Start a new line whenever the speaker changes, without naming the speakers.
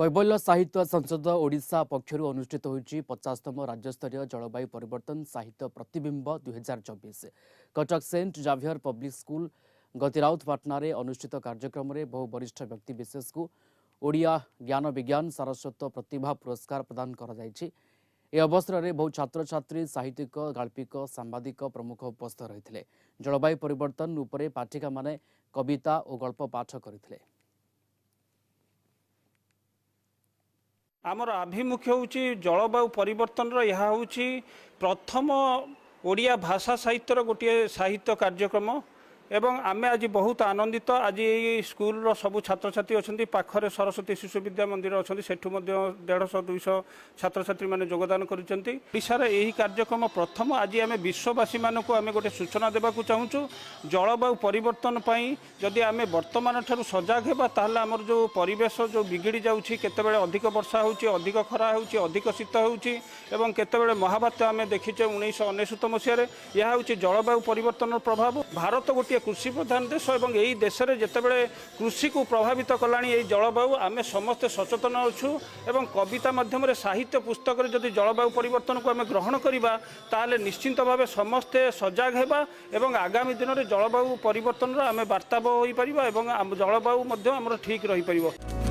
कैबल्य साहित्य संसद ओडिशा पक्षर अनुष्ठित होती 50तम राज्यस्तरीय जलवायु परिवर्तन साहित्य प्रतिबिंब 2024 Cuttack saint Xavier public school Gatiroutpatana अनुष्ठित कार्यक्रम में बहु वरिष्ठ व्यक्तिविशेष को ओडिया ज्ञान विज्ञान सारस्वत प्रतिभा पुरस्कार प्रदान कर अवसर में बहु छात्र छात्री साहित्यिक गाल्पिक सांबादिक प्रमुख उपस्थित रही जलवायु परिवर्तन उपरे पाठिका माने कविता और गल्प पाठ करते।
आमर आभिमुख्य हूँ जलवायु परिवर्तन यह हूँ प्रथम ओडिया भाषा साहित्यर गोटे साहित्य कार्यक्रम एवं आमे आज बहुत आनंदित। आज स्कूल सबू छात्र छात्री अच्छा पाखरे सरस्वती शिशु विद्या मंदिर अच्छा सेठू 150-200 छात्र छात्री मैंने योगदान करिशार यही कार्यक्रम प्रथम। आज आम विश्ववासी मानक आम गोटे सूचना देवाक चाहूँ जलवायु परिवर्तन जदि आम वर्तमान ठार सजग होगा ताल आमर जो परिवेश जो बिगिड़ी जाऊँगी केतबेले अधिक वर्षा होची अधिक खरा होची अधिक शीत होची एवं केतबेले महाबात्या आम देखीचे 1999 मसीह यह हूँ जलवायु परिवर्तन प्रभाव। भारत गोटे कृषि प्रधान देश और यही देश में जितेबाला कृषि को प्रभावित कला जलवायु आम समस्ते सचेतन अच्छू एवं कविता मध्यम साहित्य पुस्तक जदि जलवायु परिवर्तन को आम ग्रहण करवा ताले निश्चिंत भाव समस्ते सजग होगा एवं आगामी दिन में जलवायु परिवर्तन आम वार्ताव हो पार जलवायु ठीक रही पार।